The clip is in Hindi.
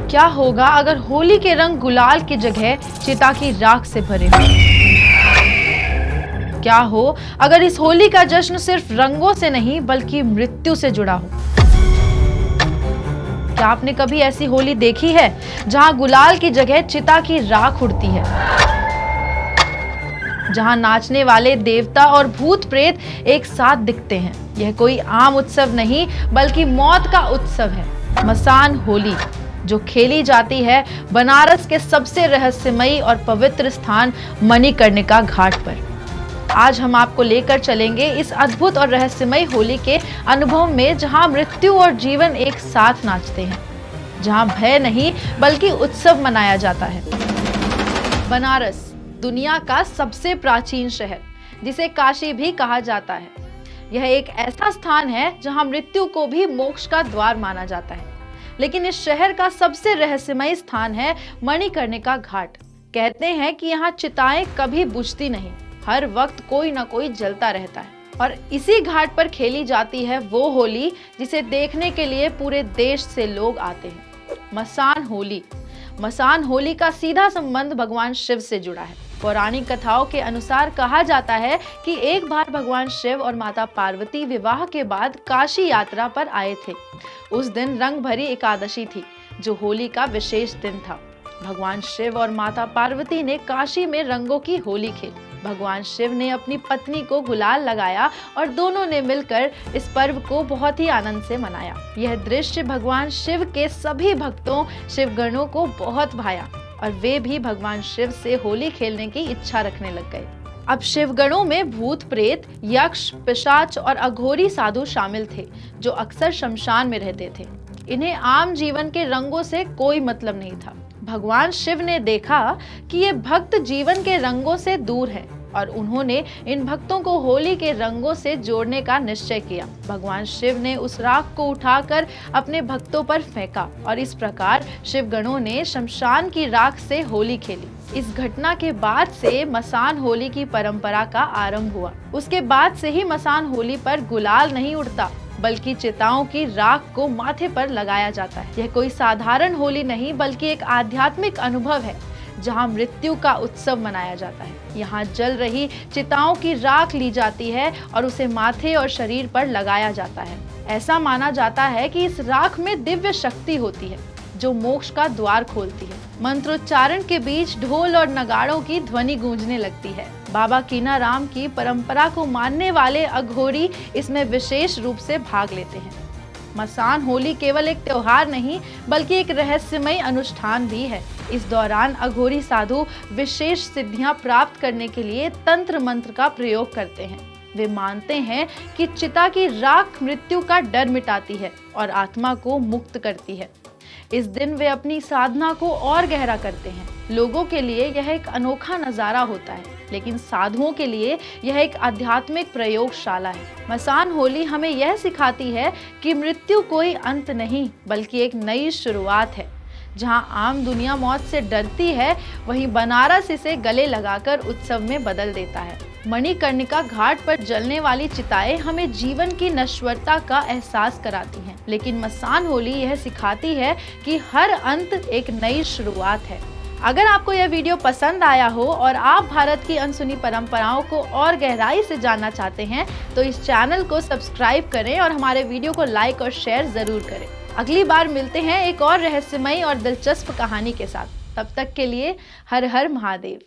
क्या होगा अगर होली के रंग गुलाल की जगह चिता की राख से भरे हों? क्या हो अगर इस होली का जश्न सिर्फ रंगों से नहीं बल्कि मृत्यु से जुड़ा हो? क्या आपने कभी ऐसी होली देखी है जहां गुलाल की जगह चिता की राख उड़ती है, जहां नाचने वाले देवता और भूत प्रेत एक साथ दिखते हैं? यह कोई आम उत्सव नहीं बल्कि मौत का उत्सव है। मसान होली जो खेली जाती है बनारस के सबसे रहस्यमयी और पवित्र स्थान मणिकर्णिका घाट पर। आज हम आपको लेकर चलेंगे इस अद्भुत और रहस्यमयी होली के अनुभव में, जहां मृत्यु और जीवन एक साथ नाचते हैं, जहां भय नहीं बल्कि उत्सव मनाया जाता है। बनारस दुनिया का सबसे प्राचीन शहर, जिसे काशी भी कहा जाता है, यह एक ऐसा स्थान है जहां मृत्यु को भी मोक्ष का द्वार माना जाता है। लेकिन इस शहर का सबसे रहस्यमयी स्थान है मणिकर्णिका घाट। कहते हैं कि यहाँ चिताएं कभी बुझती नहीं, हर वक्त कोई ना कोई जलता रहता है। और इसी घाट पर खेली जाती है वो होली जिसे देखने के लिए पूरे देश से लोग आते हैं। मसान होली। मसान होली का सीधा संबंध भगवान शिव से जुड़ा है। पौराणिक कथाओं के अनुसार कहा जाता है कि एक बार भगवान शिव और माता पार्वती विवाह के बाद काशी यात्रा पर आए थे। उस दिन रंग भरी एकादशी थी, जो होली का विशेष दिन था। भगवान शिव और माता पार्वती ने काशी में रंगों की होली खेली। भगवान शिव ने अपनी पत्नी को गुलाल लगाया और दोनों ने मिलकर इस पर्व को बहुत ही आनंद से मनाया। यह दृश्य भगवान शिव के सभी भक्तों शिवगणों को बहुत भाया और वे भी भगवान शिव से होली खेलने की इच्छा रखने लग गए। अब शिवगणों में भूत प्रेत, यक्ष, पिशाच और अघोरी साधु शामिल थे, जो अक्सर शमशान में रहते थे। इन्हें आम जीवन के रंगों से कोई मतलब नहीं था। भगवान शिव ने देखा कि ये भक्त जीवन के रंगों से दूर हैं और उन्होंने इन भक्तों को होली के रंगों से जोड़ने का निश्चय किया। भगवान शिव ने उस राख को उठाकर अपने भक्तों पर फेंका और इस प्रकार शिवगणों ने शमशान की राख से होली खेली। इस घटना के बाद से मसान होली की परंपरा का आरंभ हुआ। उसके बाद से ही मसान होली पर गुलाल नहीं उड़ता बल्कि चिताओं की राख को माथे पर लगाया जाता है। यह कोई साधारण होली नहीं बल्कि एक आध्यात्मिक अनुभव है, जहां मृत्यु का उत्सव मनाया जाता है। यहाँ जल रही चिताओं की राख ली जाती है और उसे माथे और शरीर पर लगाया जाता है। ऐसा माना जाता है कि इस राख में दिव्य शक्ति होती है, जो मोक्ष का द्वार खोलती है। मंत्रोच्चारण के बीच ढोल और नगाड़ों की ध्वनि गूंजने लगती है। बाबा कीनाराम की परंपरा को मानने वाले अघोरी इसमें विशेष रूप से भाग लेते हैं। मसान होली केवल एक त्योहार नहीं बल्कि एक रहस्यमय अनुष्ठान भी है। इस दौरान अघोरी साधु विशेष सिद्धियां प्राप्त करने के लिए तंत्र मंत्र का प्रयोग करते हैं। वे मानते हैं कि चिता की राख मृत्यु का डर मिटाती है और आत्मा को मुक्त करती है। इस दिन वे अपनी साधना को और गहरा करते हैं। लोगों के लिए यह एक अनोखा नजारा होता है, लेकिन साधुओं के लिए यह एक आध्यात्मिक प्रयोगशाला है। मसान होली हमें यह सिखाती है कि मृत्यु कोई अंत नहीं बल्कि एक नई शुरुआत है। जहां आम दुनिया मौत से डरती है, वहीं बनारस इसे गले लगाकर उत्सव में बदल देता है। मणिकर्णिका घाट पर जलने वाली चिताएं हमें जीवन की नश्वरता का एहसास कराती हैं, लेकिन मसान होली यह सिखाती है कि हर अंत एक नई शुरुआत है। अगर आपको यह वीडियो पसंद आया हो और आप भारत की अनसुनी परंपराओं को और गहराई से जानना चाहते हैं, तो इस चैनल को सब्सक्राइब करें और हमारे वीडियो को लाइक और शेयर जरूर करें। अगली बार मिलते हैं एक और रहस्यमयी और दिलचस्प कहानी के साथ। तब तक के लिए हर हर महादेव।